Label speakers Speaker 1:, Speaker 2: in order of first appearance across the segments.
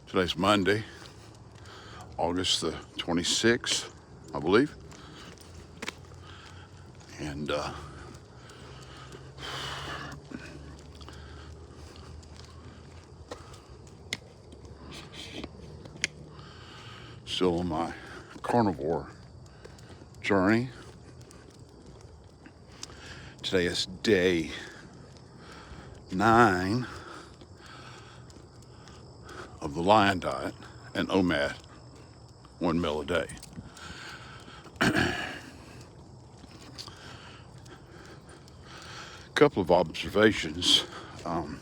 Speaker 1: Today's Monday, August the 26th, I believe. And still on my carnivore journey. Today is day 9 of the Lion Diet and OMAD, 1 meal a day. Couple of observations. I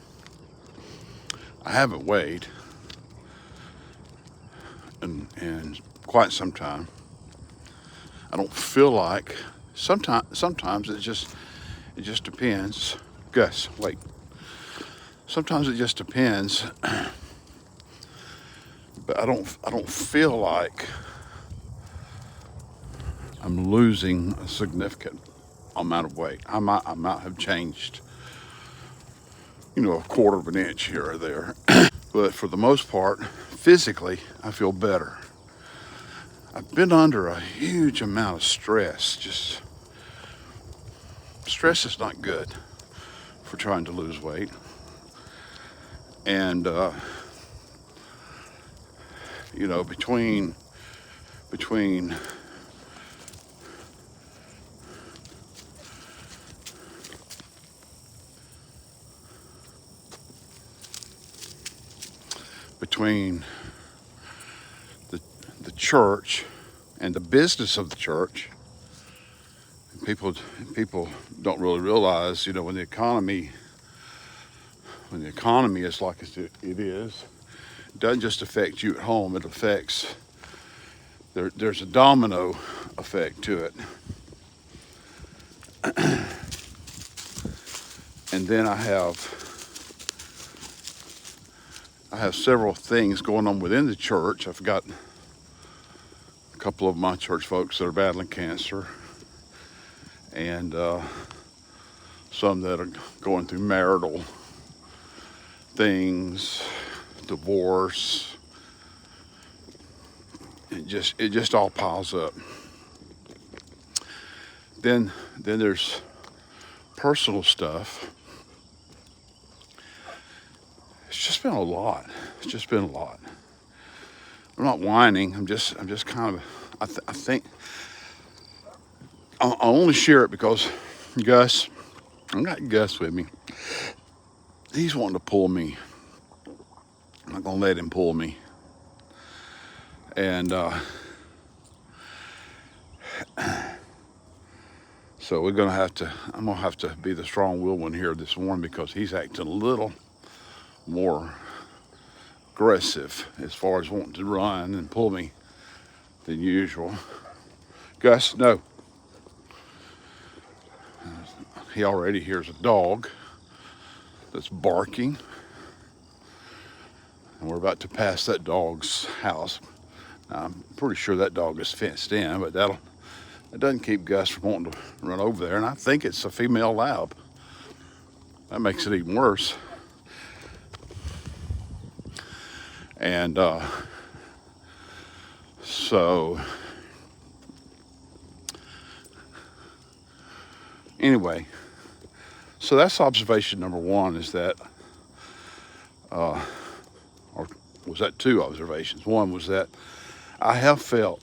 Speaker 1: haven't weighed in quite some time. I don't feel like sometimes it just depends. Gus, wait. Sometimes it just depends, but I don't feel like I'm losing a significant amount of weight. I might have changed, a quarter of an inch here or there. But for the most part, physically, I feel better. I've been under a huge amount of stress. Just stress is not good for trying to lose weight. And between the church and the business of the church, people don't really realize, when the economy is like it is, it doesn't just affect you at home. It affects there's a domino effect to it. And then I have several things going on within the church. I've got a couple of my church folks that are battling cancer, and some that are going through marital things, divorce. It just all piles up. Then there's personal stuff. It's just been a lot. I'm not whining. I'm just kind of. I think I only share it because Gus. I got Gus with me. He's wanting to pull me. I'm not gonna let him pull me. And so I'm gonna have to be the strong-willed one here this morning because he's acting a little more aggressive as far as wanting to run and pull me than usual. Gus, no. He already hears a dog that's barking, and we're about to pass that dog's house. Now, I'm pretty sure that dog is fenced in, but it doesn't keep Gus from wanting to run over there, and I think it's a female lab. That makes it even worse. And so anyway, so that's observation number one, is that, or was that two observations? One was that I have felt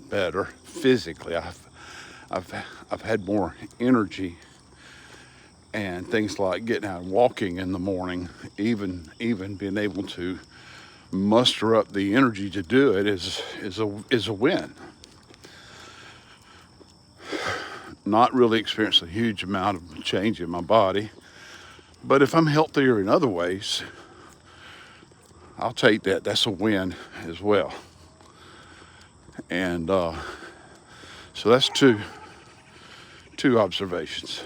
Speaker 1: better physically. I've had more energy, and things like getting out and walking in the morning, even being able to muster up the energy to do it is a win. Not really experienced a huge amount of change in my body, but if I'm healthier in other ways, I'll take that. That's a win as well. And so that's two observations.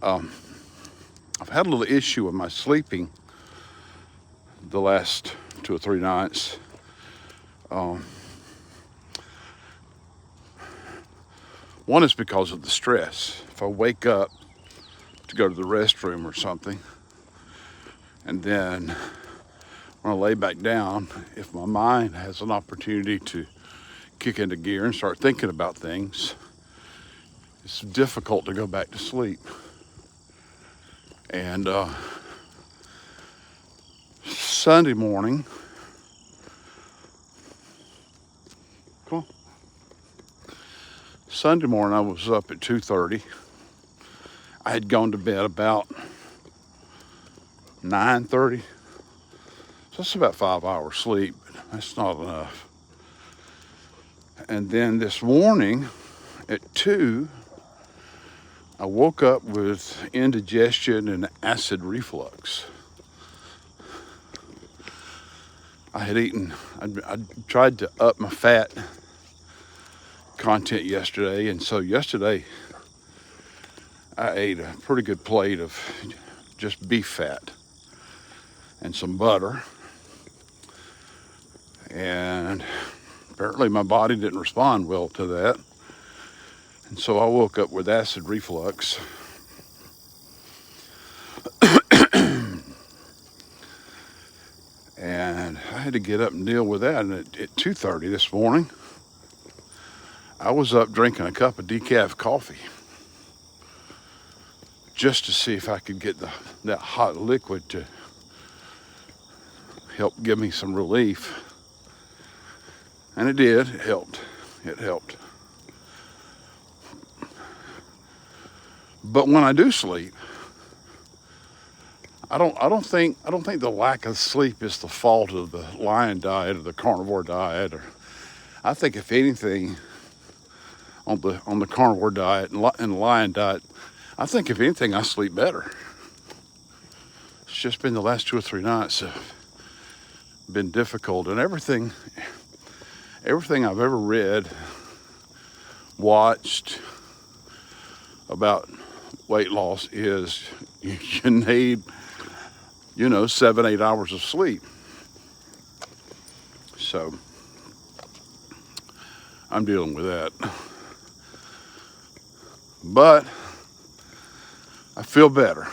Speaker 1: I've had a little issue with my sleeping the last 2 or 3 nights. One is because of the stress. If I wake up to go to the restroom or something, And then when I lay back down, if my mind has an opportunity to kick into gear and start thinking about things, it's difficult to go back to sleep. And Sunday morning, Sunday morning I was up at 2:30. I had gone to bed about 9:30. So that's about 5 hours sleep. That's not enough. And then this morning at 2, I woke up with indigestion and acid reflux. I tried to up my fat content yesterday, and so yesterday I ate a pretty good plate of just beef fat and some butter, and apparently my body didn't respond well to that, and so I woke up with acid reflux. And I had to get up and deal with that. And at 2:30 this morning, I was up drinking a cup of decaf coffee just to see if I could get that hot liquid to help give me some relief. And it did. It helped. It helped. But when I do sleep, I don't think the lack of sleep is the fault of the lion diet or the carnivore diet. Or I think if anything, on the carnivore diet and the lion diet, I think if anything I sleep better. It's just been the last 2 or 3 nights have been difficult, and everything I've ever read, watched about weight loss is you need 7-8 hours of sleep. So I'm dealing with that, but I feel better.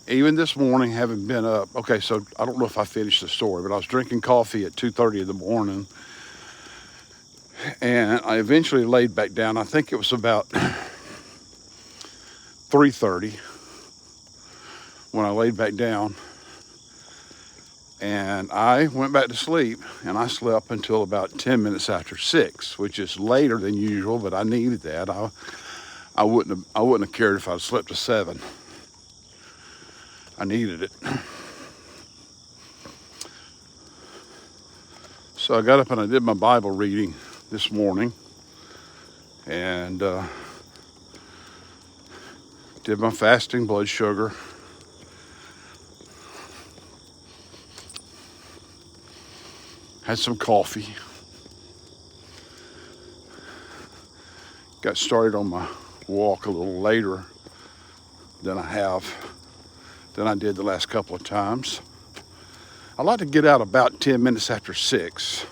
Speaker 1: Even this morning, having been up, okay, so I don't know if I finished the story, but I was drinking coffee at 2:30 in the morning, and I eventually laid back down. I think it was about 3:30 when I laid back down, and I went back to sleep, and I slept until about 10 minutes after 6, which is later than usual, but I needed that. I wouldn't have cared if I'd slept to 7. I needed it. So I got up and I did my Bible reading this morning, and did my fasting blood sugar. Had some coffee. Got started on my walk a little later than I did the last couple of times. I like to get out about 10 minutes after 6.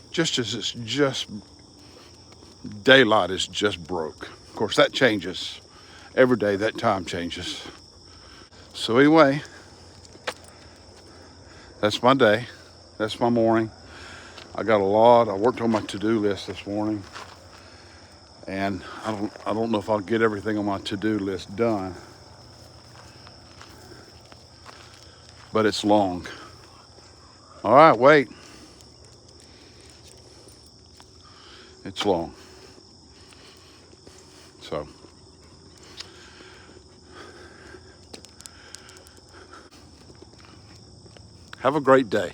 Speaker 1: Just as it's just daylight is just broke. Of course, that changes every day. That time changes. So anyway, that's my day. That's my morning. I worked on my to-do list this morning, and I don't know if I'll get everything on my to-do list done, but it's long. All right, wait. It's long. So have a great day.